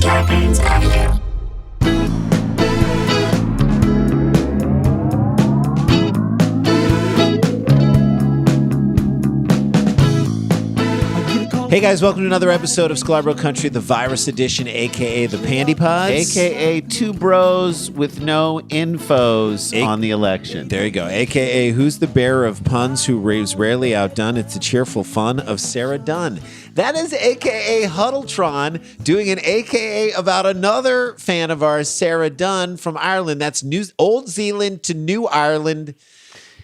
Scarpins Avenue. Hey guys, welcome to another episode of Sklar Country, the virus edition, aka the Pandy Pods. AKA two bros with no infos on the election. There you go. AKA who's the bearer of puns who is rarely outdone? It's the cheerful fun of Sarah Dunn. That is AKA Huddletron doing an AKA about another fan of ours, Sarah Dunn from Ireland. That's Old Zealand to New Ireland.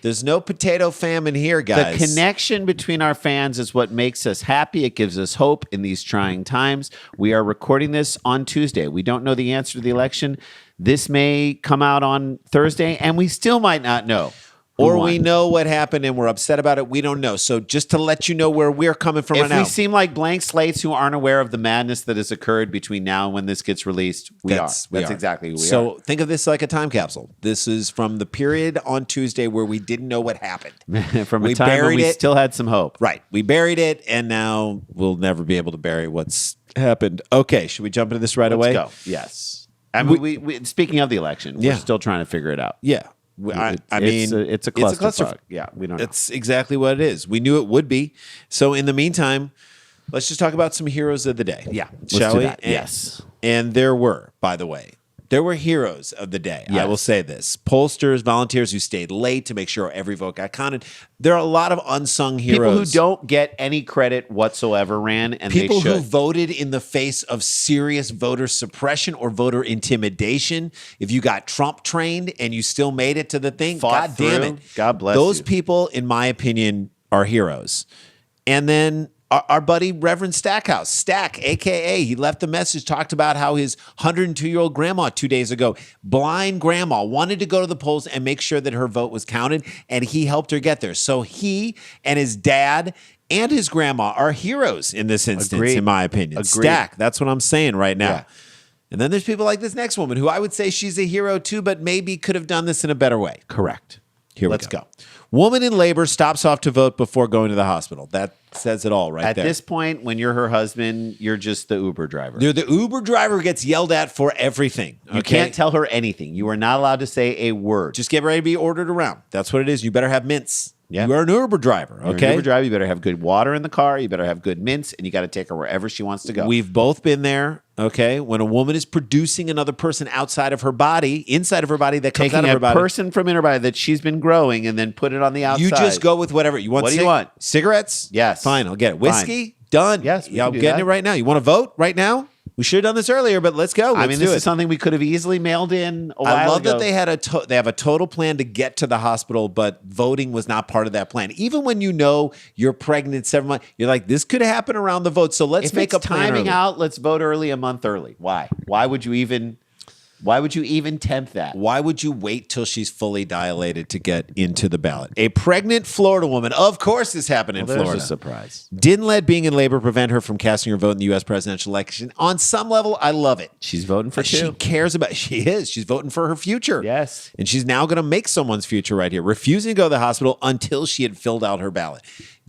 There's no potato famine here, guys. The connection between our fans is what makes us happy. It gives us hope in these trying times. We are recording this on Tuesday. We don't know the answer to the election. This may come out on Thursday, and we still might not know. Or we know what happened and we're upset about it. We don't know. So just to let you know where we're coming from right now. If we seem like blank slates who aren't aware of the madness that has occurred between now and when this gets released, we are. That's exactly who we are. So think of this like a time capsule. This is from the period on Tuesday where we didn't know what happened. From a time when we still had some hope. Right. We buried it, and now we'll never be able to bury what's happened. Okay. Should we jump into this away? Let's go. Yes. I mean, we speaking of the election, we're still trying to figure it out. Yeah. I mean, it's a clusterfuck. Yeah, we don't know. It's exactly what it is. We knew it would be. So in the meantime, let's just talk about some heroes of the day. Yeah, shall we? Yes. And there were, by the way, heroes of the day. Yes. I will say this. Pollsters, volunteers who stayed late to make sure every vote got counted. There are a lot of unsung heroes. People who don't get any credit whatsoever ran, and people they should. Who voted in the face of serious voter suppression or voter intimidation. If you got Trump trained and you still made it to the thing, God damn it. God bless Those you. people, in my opinion, are heroes. And then our buddy Reverend Stackhouse, Stack, a.k.a. he left a message, talked about how his 102-year-old grandma 2 days ago, blind grandma, wanted to go to the polls and make sure that her vote was counted, and he helped her get there. So he and his dad and his grandma are heroes in this instance, in my opinion. Agreed. Stack, that's what I'm saying right now. Yeah. And then there's people like this next woman who I would say she's a hero too, but maybe could have done this in a better way. Correct. Let's go. Woman in labor stops off to vote before going to the hospital. That says it all right there. At this point, when you're her husband, you're just the Uber driver. You're the Uber driver who gets yelled at for everything. You can't tell her anything. You are not allowed to say a word. Just get ready to be ordered around. That's what it is. You better have mints. Yeah. You are an Uber driver, okay? You're an Uber driver. You better have good water in the car. You better have good mints, and you got to take her wherever she wants to go. We've both been there, okay? When a woman is producing another person outside of her body, inside of her body that comes out of her body. Taking a person from in her body that she's been growing and then put it on the outside. You just go with whatever. You want What do you want? Cigarettes? Yes. Fine, I'll get it. Whiskey? Done. Yes, we yeah, can I'm do getting that. it right now. You want to vote right now? We should have done this earlier, but let's go. I mean, this is something we could have easily mailed in a while ago. I love that they had they have a total plan to get to the hospital, but voting was not part of that plan. Even when you know you're pregnant 7 months, you're like, this could happen around the vote. So let's make a plan timing early. out. Let's vote early, a month early. Why? Why would you even tempt that? Why would you wait till she's fully dilated to get into the ballot? A pregnant Florida woman, of course this happened in Florida. There's a surprise. Didn't let being in labor prevent her from casting her vote in the U.S. presidential election. On some level, I love it. She's voting for She two. cares about, she is. She's voting for her future. Yes. And she's now going to make someone's future right here, refusing to go to the hospital until she had filled out her ballot.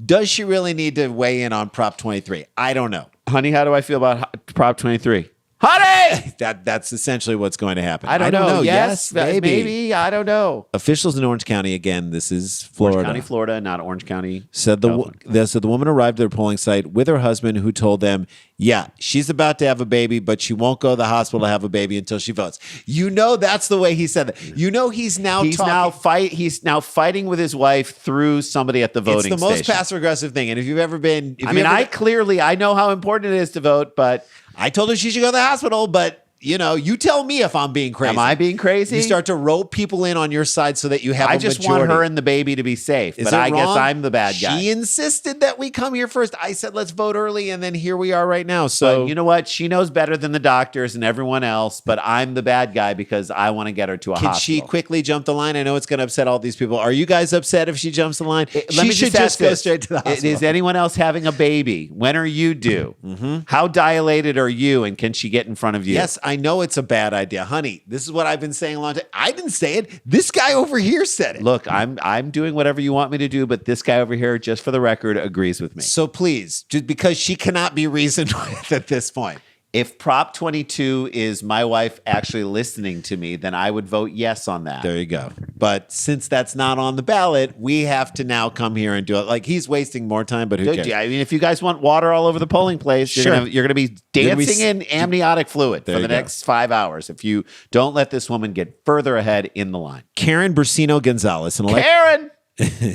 Does she really need to weigh in on Prop 23? I don't know. Honey, how do I feel about Prop 23? Honey! That's essentially what's going to happen. I don't know. Yes, maybe. I don't know. Officials in Orange County, again, this is Florida. Orange County, Florida, not Orange County. Said the woman arrived at their polling site with her husband, who told them, yeah, she's about to have a baby, but she won't go to the hospital to have a baby until she votes. You know that's the way he said that. You know he's now fighting with his wife through somebody at the voting station. It's the most passive aggressive thing. And if you've ever been, I know how important it is to vote, but I told her she should go to the hospital, but you tell me if I'm being crazy. Am I being crazy? You start to rope people in on your side so that you have a majority. I just want her and the baby to be safe, but I guess I'm the bad guy. She insisted that we come here first. I said, let's vote early, and then here we are right now. So but you know what? She knows better than the doctors and everyone else, but I'm the bad guy because I want to get her to a hospital. Can she quickly jump the line? I know it's going to upset all these people. Are you guys upset if she jumps the line? She should just go straight to the hospital. Is anyone else having a baby? When are you due? Mm-hmm. How dilated are you, and can she get in front of you? Yes, I know it's a bad idea. Honey, this is what I've been saying a long time. I didn't say it. This guy over here said it. Look, I'm doing whatever you want me to do, but this guy over here, just for the record, agrees with me. So please, just because she cannot be reasoned with at this point. If Prop 22 is my wife actually listening to me, then I would vote yes on that. There you go. But since that's not on the ballot, we have to now come here and do it. Like, he's wasting more time, but who cares? I mean, if you guys want water all over the polling place, Sure. you're gonna be dancing in amniotic fluid for the next 5 hours if you don't let this woman get further ahead in the line. Karen Bursino Gonzalez, Karen!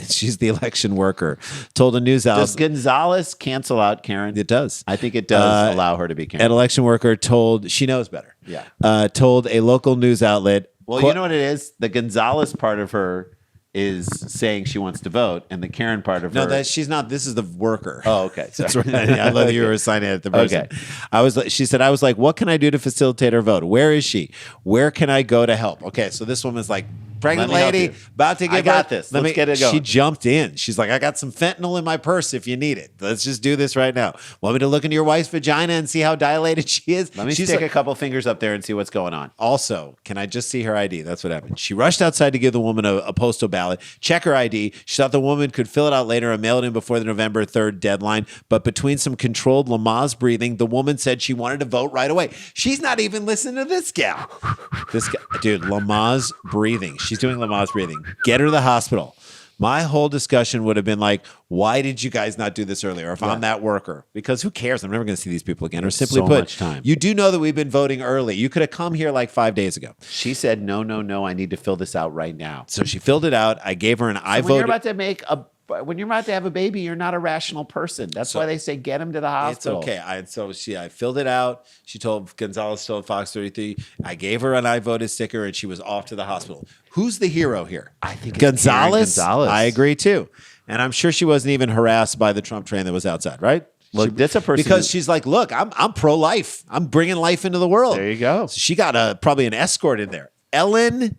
she's the election worker, told a news outlet. Does Gonzalez cancel out Karen? It does. I think it does allow her to be Karen. An election worker told, she knows better. Yeah. Told a local news outlet. Well, you know what it is? The Gonzalez part of her is saying she wants to vote, and the Karen part of her. No, that she's not. This is the worker. Oh, okay. That's right. I love that you were assigning it at the person. Okay. She said, I was like, what can I do to facilitate her vote? Where is she? Where can I go to help? Okay, so this woman's like, pregnant Let me help lady, you. about to give I got birth. this. Let's get it going. She jumped in. She's like, I got some fentanyl in my purse if you need it. Let's just do this right now. Want me to look into your wife's vagina and see how dilated she is? Let me She's stick like, a couple fingers up there and see what's going on. also, can I just see her ID? That's what happened. She rushed outside to give the woman a postal ballot, check her ID. She thought the woman could fill it out later and mail it in before the November 3rd deadline. But between some controlled Lamaze breathing, the woman said she wanted to vote right away. She's not even listening to this gal. This guy, dude, Lamaze breathing. She's doing Lamaze breathing. Get her to the hospital. My whole discussion would have been like, why did you guys not do this earlier? If I'm that worker, because who cares? I'm never going to see these people again. Or simply so put, much time. You do know that we've been voting early. You could have come here like 5 days ago. She said, no, I need to fill this out right now. So she filled it out. I gave her an I When voted. when you're about to have a baby, you're not a rational person. That's why they say get him to the hospital. It's okay. I filled it out. She told Gonzalez, told Fox 33. I gave her an I voted sticker, and she was off to the hospital. Who's the hero here? I think it's Gonzalez. Karen Gonzalez. I agree too, and I'm sure she wasn't even harassed by the Trump train that was outside, right? Look, that's a person because she's like, look, I'm pro life. I'm bringing life into the world. There you go. So she got probably an escort in there. Eileen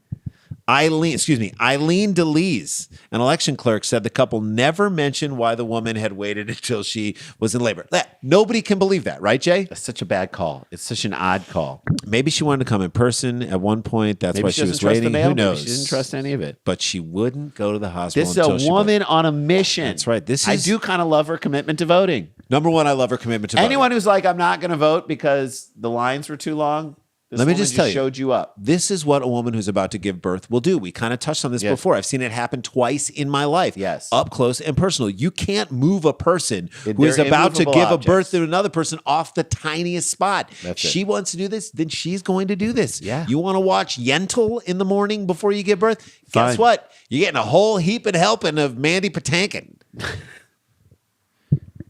DeLees, an election clerk, said the couple never mentioned why the woman had waited until she was in labor. Nobody can believe that, right, Jay? That's such a bad call. It's such an odd call. Maybe she wanted to come in person at one point. That's Maybe why she was waiting. Who knows? Maybe she didn't trust any of it. But she wouldn't go to the hospital. This until is a woman on a mission. That's right. I do kind of love her commitment to voting. Number one, I love her commitment to voting. Anyone who's like, I'm not going to vote because the lines were too long. Let me just tell you, showed you up. This is what a woman who's about to give birth will do. We kind of touched on this before. I've seen it happen twice in my life. Yes. Up close and personal. You can't move a person who is about to give a birth to another person off the tiniest spot. She wants to do this, then she's going to do this. Yeah. You want to watch Yentl in the morning before you give birth? Guess Fine. what? You're getting a whole heap and helping of Mandy Patinkin.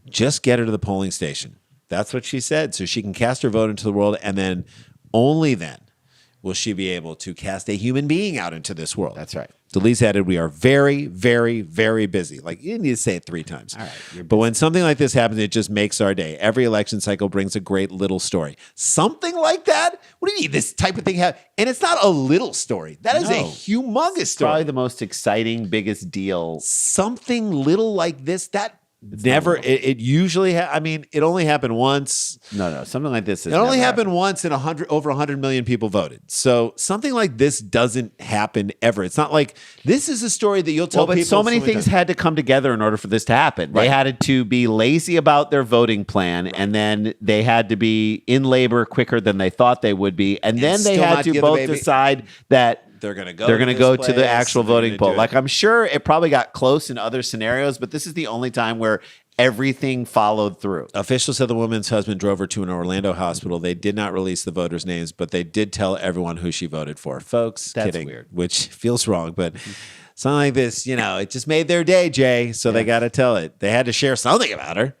Just get her to the polling station. That's what she said. So she can cast her vote into the world, and then only then will she be able to cast a human being out into this world. That's right. DeLees added, we are very, very, very busy. Like, you need to say it 3 times. All right. But when something like this happens, it just makes our day. Every election cycle brings a great little story. Something like that? What do you mean this type of thing happens? And it's not a little story. That is a humongous story. Probably the most exciting, biggest deal. Something little like this, it usually, it only happened once. No, something like this. It only happened once and over 100 million people voted. So something like this doesn't happen ever. It's not like this is a story that you'll tell people. But so many things had to come together in order for this to happen. Right. They had to be lazy about their voting plan, and then they had to be in labor quicker than they thought they would be, and then they had to both decide that they're going to go to the actual voting poll. Like, I'm sure it probably got close in other scenarios, but this is the only time where everything followed through. Officials said the woman's husband drove her to an Orlando hospital. They did not release the voters' names, but they did tell everyone who she voted for. Folks, that's kidding, weird. Which feels wrong, but something like this, it just made their day, Jay. So they got to tell it. They had to share something about her.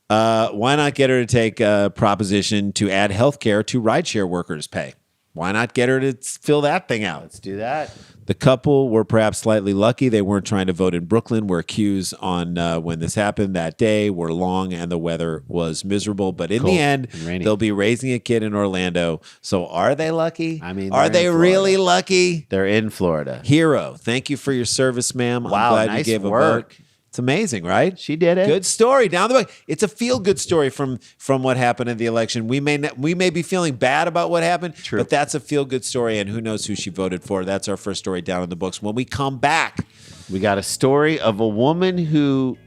Why not get her to take a proposition to add health care to rideshare workers' pay? Why not get her to fill that thing out? Let's do that. The couple were perhaps slightly lucky. They weren't trying to vote in Brooklyn, where queues on when this happened that day were long and the weather was miserable. But in the end, they'll be raising a kid in Orlando. So are they lucky? Are they really lucky? They're in Florida. Hero, thank you for your service, ma'am. Wow, I'm glad nice you gave work. a vote. It's amazing, right? She did it. Good story down the way. It's a feel-good story from what happened in the election. We may be feeling bad about what happened, but that's a feel-good story, and who knows who she voted for. That's our first story down in the books. When we come back, we got a story of a woman who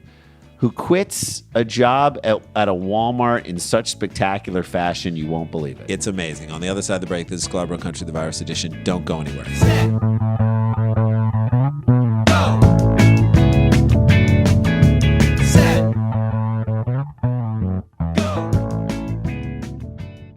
who quits a job at a Walmart in such spectacular fashion you won't believe it. It's amazing. On the other side of the break, this is Sklar Country, the Virus Edition. Don't go anywhere.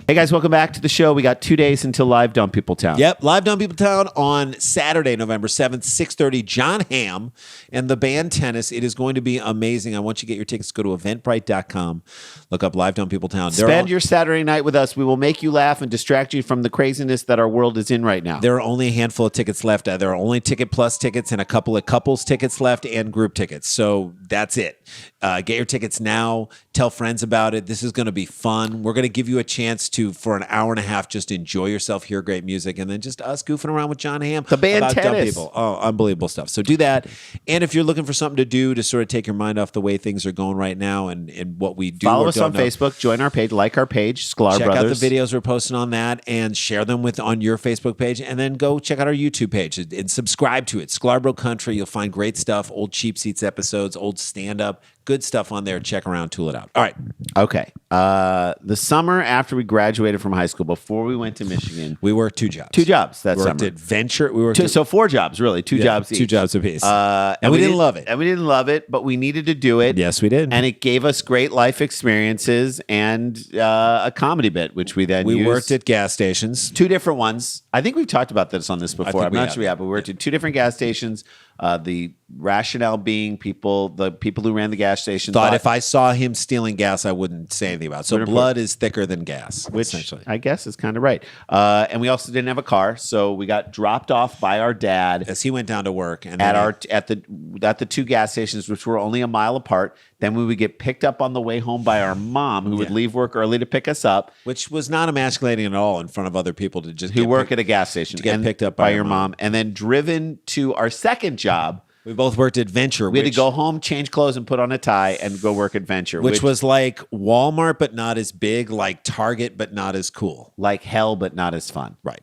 Hey guys, welcome back to the show. We got 2 days until Live Dumb People Town. Yep, Live Dumb People Town on Saturday, November 7th, 6:30. John Hamm and the band Tennis. It is going to be amazing. I want you to get your tickets. Go to eventbrite.com. Look up Live Dumb People Town. Spend your Saturday night with us. We will make you laugh and distract you from the craziness that our world is in right now. There are only a handful of tickets left. There are only Ticket Plus tickets and a couple of couples tickets left and group tickets. So that's it. Get your tickets now. Tell friends about it. This is going to be fun. We're going to give you a chance to, for an hour and a half, just enjoy yourself, hear great music, and then just us goofing around with John Hamm. The band about dumb Tennis. people. Oh, unbelievable stuff. So do that. And if you're looking for something to do to sort of take your mind off the way things are going right now and what we do, follow or us don't on know, Facebook. Join our page. Like our page, Sklar check Brothers. out the videos we're posting on that and share them on your Facebook page, and then go check out our YouTube page and subscribe to it. Sklar Country. You'll find great stuff, old Cheap Seats episodes, old stand-up, good stuff on there. Check around, tool it out. All right. Okay. The summer after we graduated from high school, before we went to Michigan, We worked 2 jobs. 2 jobs that We worked summer. at Venture. We worked at, So 4 jobs, really. 2 jobs each. 2 jobs apiece. And we didn't love it. And we didn't love it, but we needed to do it. Yes, we did. And it gave us great life experiences and a comedy bit, which we then we used. worked at gas stations. 2 different ones. I think we've talked about this on this before. think I'm we not have. sure we have, but we worked at 2 different gas stations. The rationale being the people who ran the gas station Thought if I saw him stealing gas, I wouldn't say anything about it. So Wouldn't blood is thicker than gas, which essentially. I guess is kind of right. And we also didn't have a car, so we got dropped off by our dad As he went down to work. And at the 2 gas stations, which were only a mile apart. Then we would get picked up on the way home by our mom, who would leave work early to pick us up, which was not emasculating at all in front of other people to just who work at a gas station, to get picked up by your your mom, and then driven to our second job. We both worked at Venture. We had to go home, change clothes, and put on a tie, and go work at Venture, which was like Walmart, but not as big, like Target, but not as cool. like hell, but not as fun. Right.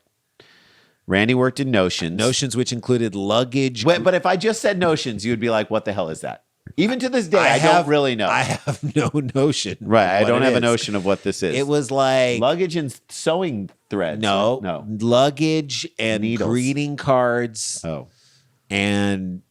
Randy worked in Notions. Notions, which included luggage. But if I just said Notions, you would be like, "What the hell is that?" Even to this day, I don't really know. I have no notion. Right, I what don't it have a is. notion of what this is. It was like luggage and sewing threads. no, luggage and Needles. greeting cards Oh, and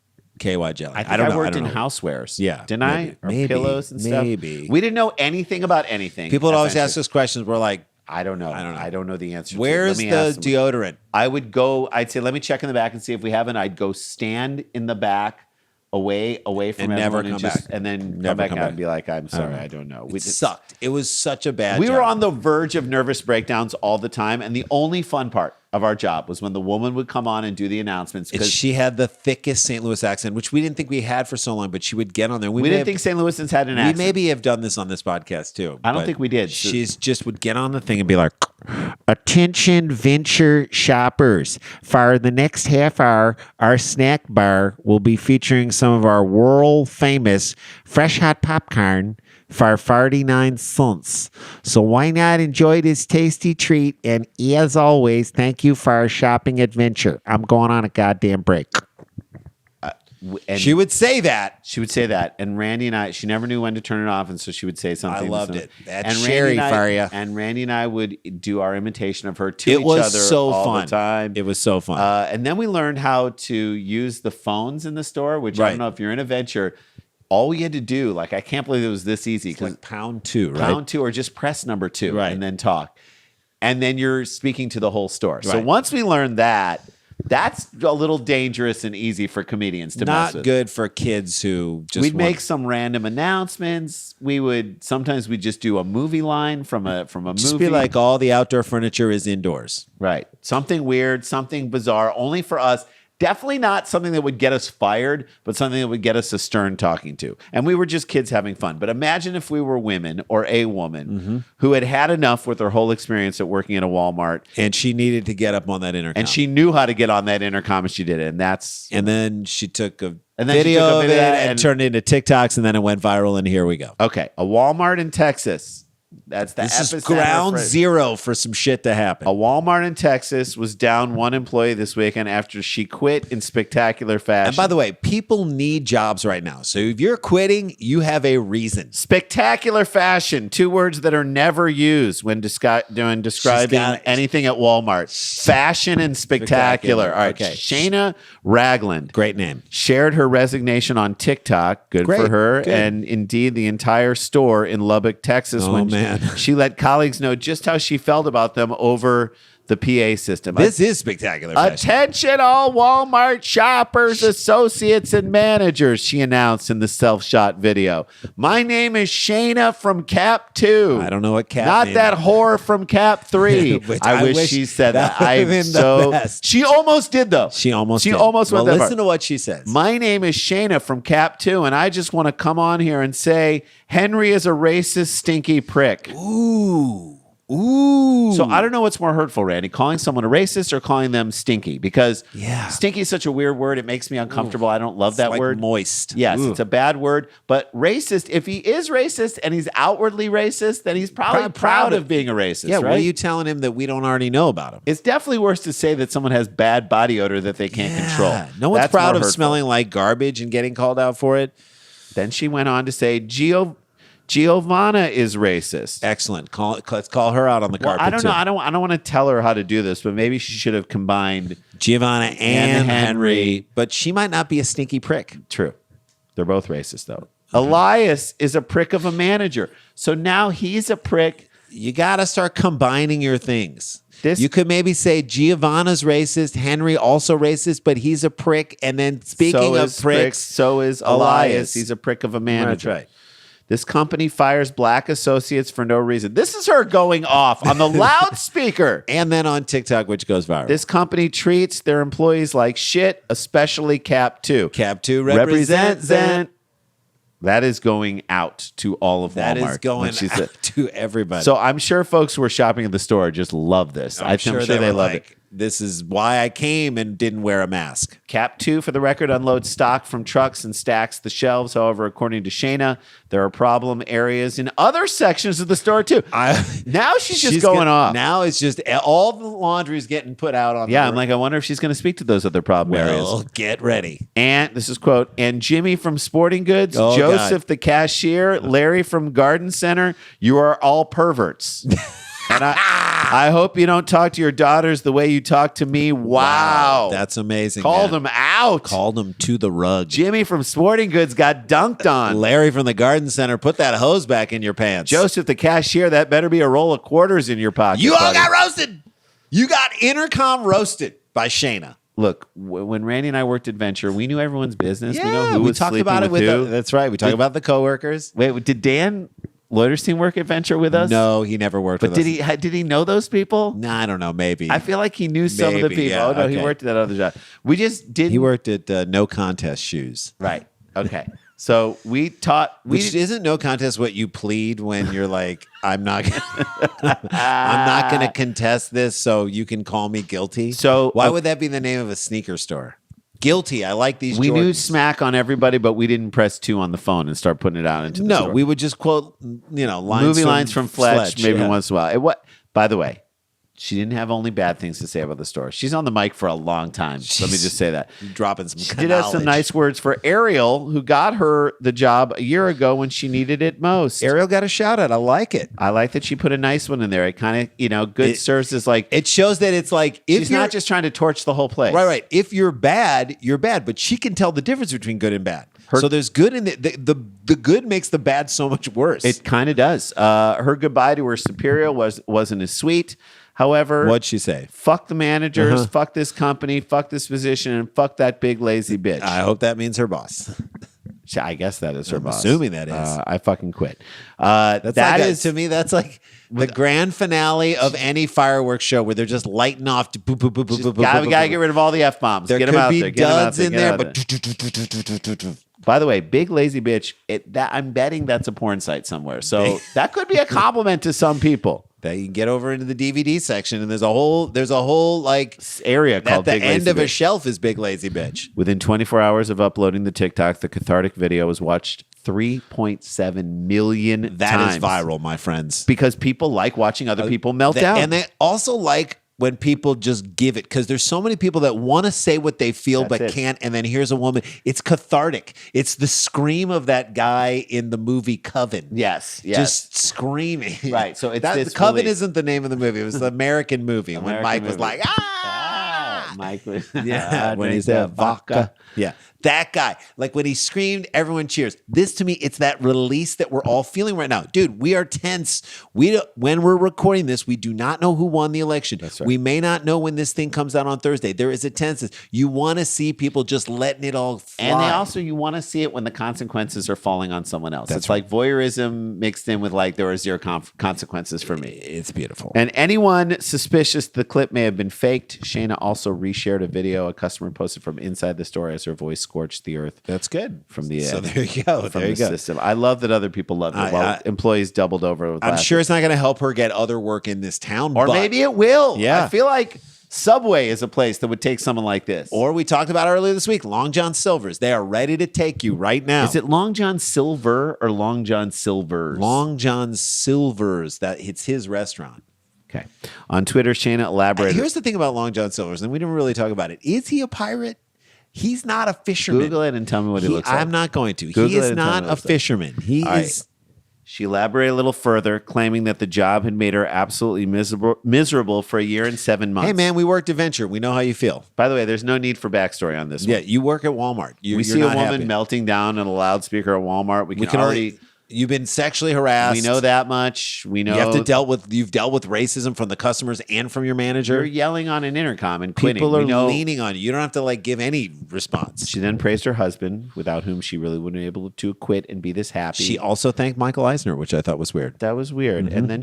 KY jelly. I think don't know. worked I don't in know. housewares. Yeah, didn't maybe, I? Or maybe, pillows and stuff. maybe. We didn't know anything about anything. People would at always Venture. ask us questions. We're like, I don't know. I don't know. the answer. where's to it. the Let me ask them. deodorant? I would go. I'd say, let me check in the back and see if we haven't. I'd go stand in the back, away from And never everyone, come back. and then Never come back come out back. and be like, "I'm sorry, I don't know." It sucked. It was such a bad We job. were on the verge of nervous breakdowns all the time, and the only fun part of our job was when the woman would come on and do the announcements. And Because she had the thickest St. Louis accent, which we didn't think we had for so long, but she would get on there. we didn't think St. Louisans had an we accent. maybe have done this on this podcast too. I don't but think we did. She's just would get on the thing and be like, "Attention, Venture shoppers! For the next half hour, our snack bar will be featuring some of our world famous fresh hot popcorn for 49 cents. So why not enjoy this tasty treat? And as always, thank you for our shopping adventure. I'm going on a goddamn break." And She would say that. She would say that, and Randy and I, she never knew when to turn it off, and so she would say something. I loved So- it. That's and Sherry Randy and for ya. And Randy and I would do our imitation of her to It each was other so all fun. the time. It was so fun. And then we learned how to use the phones in the store, which I Right. don't know if you're in a Venture. All we had to do, like, I can't believe it was this easy, It's because like pound 2, right? pound 2 or just press number 2 Right. and then talk. And then you're speaking to the whole store. So Right. once we learned that, that's a little dangerous and easy for comedians to mess Not with. good for kids who just We'd want- make some random announcements. Sometimes we'd just do a movie line from a just movie. be like, all the outdoor furniture is indoors. right. Something weird, something bizarre, only for us. Definitely not something that would get us fired, but something that would get us a stern talking to. And we were just kids having fun. But imagine if we were women or a woman who had had enough with her whole experience at working at a Walmart, And she needed to get up on that intercom. and she knew how to get on that intercom, and she did it. And that's And then she took a And then she video took a of it video and and- turned it into TikToks, and then it went viral, and here we go. okay. A Walmart in Texas That's the This is epicenter ground for- zero for some shit to happen. A Walmart in Texas was down one employee this weekend after she quit in spectacular fashion. And by the way, people need jobs right now. So if you're quitting, you have a reason. Spectacular fashion, two words that are never used when describing anything at Walmart. Fashion and spectacular. All right, Okay. Shayna Ragland. Great name. Shared her resignation on TikTok. Good Great. for her. Good. And indeed, the entire store in Lubbock, Texas, Oh, when man. she let colleagues know just how she felt about them over the PA system. This is spectacular fashion. Attention, all Walmart shoppers, associates, and managers, she announced in the self-shot video. My name is Shayna from Cap 2. I don't know what Cap Not means. that whore from Cap 3. Which I wish she said that. that would've been the best. She almost did, though. She almost went well, that far. listen to what she says. My name is Shayna from Cap 2, and I just want to come on here and say Henry is a racist, stinky prick. Ooh. So I don't know what's more hurtful, Randy, calling someone a racist or calling them stinky, because stinky is such a weird word. It makes me uncomfortable. I don't love that like word. moist. Yes, Ooh. it's a bad word. But racist, if he is racist and he's outwardly racist, then he's probably proud of being a racist. Yeah, right? what are you telling him that we don't already know about him? It's definitely worse to say that someone has bad body odor that they can't control. No one's That's proud more of hurtful. smelling like garbage and getting called out for it. Then she went on to say, Giovanna is racist. Excellent. Let's call her out on the Well, carpet. I don't too. know. I don't want to tell her how to do this, but maybe she should have combined. Giovanna and Henry. Henry, but she might not be a stinky prick. True. They're both racist, though. Elias is a prick of a manager. So now he's a prick. You got to start combining your things. This- You could maybe say Giovanna's racist, Henry also racist, but he's a prick. And then speaking of pricks, so is Elias. He's a prick of a manager. That's right. This company fires black associates for no reason. This is her going off on the loudspeaker. And then on TikTok, which goes viral. This company treats their employees like shit, especially Cap 2. Cap 2 represent. That is going out to all of Walmart. That is when going she said- to everybody. So I'm sure folks who are shopping at the store just love this. I'm sure they were love like, it. This is why I came and didn't wear a mask. Cap 2, for the record, unloads stock from trucks and stacks the shelves. However, according to Shayna, there are problem areas in other sections of the store too. Now she's just going off. Now it's just all the laundry is getting put out on. Yeah, the I'm like, I wonder if she's going to speak to those other problem areas. Well, get ready. And this is quote, and Jimmy from Sporting Goods, Oh, Joseph the cashier, Larry from Garden Center, you are all perverts. And I hope you don't talk to your daughters the way you talk to me. Wow. That's amazing. Called man. him out. Called him to the rug. Jimmy from Sporting Goods got dunked on. Larry from the Garden Center, put that hose back in your pants. Joseph the cashier, that better be a roll of quarters in your pocket. you all buddy. got roasted. You got intercom roasted by Shayna. Look, when Randy and I worked at Venture, we knew everyone's business. we know Yeah, who we was talked sleeping about it with who. that's right. We talked about the coworkers. Wait, did Dan Loiterstein work at Venture with us? No, he never worked But with did us. he know those people? Nah, I don't know. Maybe. I feel like he knew some of the Maybe, people. yeah, Oh no, he okay. worked at that other job. We just didn't. He worked at No Contest Shoes. Right. Okay. So we taught. Which isn't no contest what you plead when you're like, I'm not gonna contest this, so you can call me guilty. So, why would that be the name of a sneaker store? Guilty. I like these. we knew Jordans. smack on everybody, but we didn't press 2 on the phone and start putting it out into the No, store. we would just quote, lines movie lines from Fletch maybe yeah. once in a while. By the way, she didn't have only bad things to say about the store. She's on the mic for a long time. Let me just say that. Dropping some. She did have some knowledge. nice words for Ariel, who got her the job a year ago when she needed it most. Ariel got a shout out. I like it. I like that she put a nice one in there. It kind of, good serves as like, It shows that it's like if she's you're not just trying to torch the whole place. right. If you're bad, you're bad. But she can tell the difference between good and bad. So there's good in the good makes the bad so much worse. It kind of does. Her goodbye to her superior wasn't as sweet. However, What'd she say? fuck the managers, fuck this company, fuck this position, and fuck that big lazy bitch. I hope that means her boss. I guess that is her I'm boss. assuming that is. I fucking quit. That's That like is to me. That's like the grand finale of any fireworks show where they're just lighting off. To boop, boop, boop, boop, boop, we boop, gotta boop. get rid of all the f bombs. There Get could them out be there. Get 'em out duds in get 'em there, out but by the way, big lazy bitch. I'm betting that's a porn site somewhere. So that could be a compliment to some people. that you can get over into the DVD section, and there's a whole like Area at called the Big end Lazy of a Bitch. shelf is Big Lazy Bitch. Within 24 hours of uploading the TikTok, the cathartic video was watched 3.7 million That times. is viral, my friends. Because people like watching other people melt down. And they also like when people just give it, because there's so many people that want to say what they feel but can't. And then here's a woman. It's cathartic. It's the scream of that guy in the movie Coven. Yes. Just screaming. Right. So it's this Coven belief. isn't the name of the movie. It was the American movie when Mike was like, Mike was when he said vodka. Yeah. That guy, like when he screamed, everyone cheers. This to me, it's that release that we're all feeling right now. Dude, we are tense. When we're recording this, we do not know who won the election. That's right. We may not know when this thing comes out on Thursday. There is a tenseness. You want to see people just letting it all fly. And you want to see it when the consequences are falling on someone else. It's like voyeurism mixed in with like there are zero consequences for me. It's beautiful. And anyone suspicious the clip may have been faked, Shayna also reshared a video a customer posted from inside the store as her voice scorched the earth. That's good. From the so there you go. From there you the go. system. I love that other people loved it. While employees doubled over. With I'm sure it's not going to help her get other work in this town. Or maybe it will. Yeah. I feel like Subway is a place that would take someone like this. Or we talked about earlier this week, Long John Silver's. They are ready to take you right now. Is it Long John Silver or Long John Silver's? Long John Silver's. It's his restaurant. Okay. On Twitter, Shayna elaborated. Here's the thing about Long John Silver's, and we didn't really talk about it. Is he a pirate? He's not a fisherman. Google it and tell me what he looks like. I'm not going to. Google he is not a fisherman. He All is. Right. She elaborated a little further, claiming that the job had made her absolutely miserable for a year and 7 months. Hey, man, we worked Adventure. We know how you feel. By the way, there's no need for backstory on this one. Yeah, you work at Walmart. We see a woman melting down in a loudspeaker at Walmart. We can already... You've been sexually harassed. We know that much. We know you've dealt with racism from the customers and from your manager. You're yelling on an intercom and quitting. People are leaning on you. You don't have to give any response. She then praised her husband, without whom she really wouldn't be able to quit and be this happy. She also thanked Michael Eisner, which I thought was weird. That was weird. Mm-hmm. And then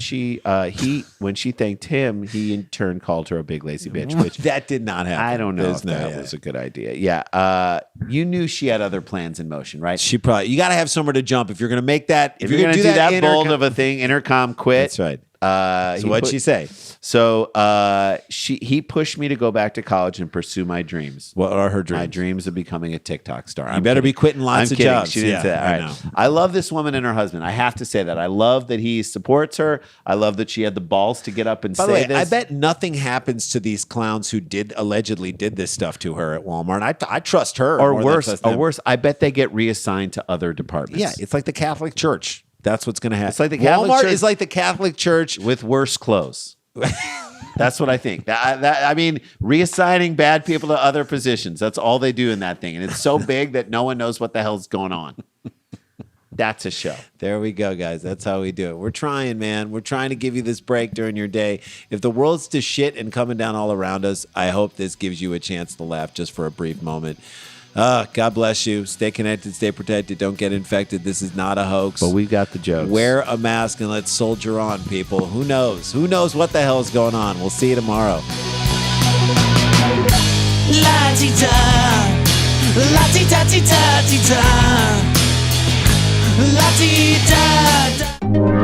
when she thanked him, he in turn called her a big lazy bitch. Which that did not happen. I don't know if that was a good idea. Yeah. You knew she had other plans in motion, right? You got to have somewhere to jump if you're going to make that. If you're going to do that bold of a thing, intercom quit. That's right. So what'd she say? So he pushed me to go back to college and pursue my dreams. What are her dreams? My dreams of becoming a TikTok star. You better be quitting lots of jobs. She didn't say that. All right. I love this woman and her husband. I have to say that. I love that he supports her. I love that she had the balls to get up and say this. I bet nothing happens to these clowns who allegedly did this stuff to her at Walmart. I trust her. Or worse, I bet they get reassessed to other departments. Yeah, it's like the Catholic Church. That's what's going to happen. It's like the Catholic Walmart Church is like the Catholic Church with worse clothes. That's what I think. I mean, reassigning bad people to other positions. That's all they do in that thing. And it's so big that no one knows what the hell's going on. That's a show. There we go, guys. That's how we do it. We're trying, man. We're trying to give you this break during your day. If the world's to shit and coming down all around us, I hope this gives you a chance to laugh just for a brief moment. God bless you. Stay connected, stay protected. Don't get infected. This is not a hoax. But we got the jokes. Wear a mask and let's soldier on, people. Who knows? Who knows what the hell is going on? We'll see you tomorrow. La-ti-da, la-ti-da-ti-da-ti-da, la-ti-da-da.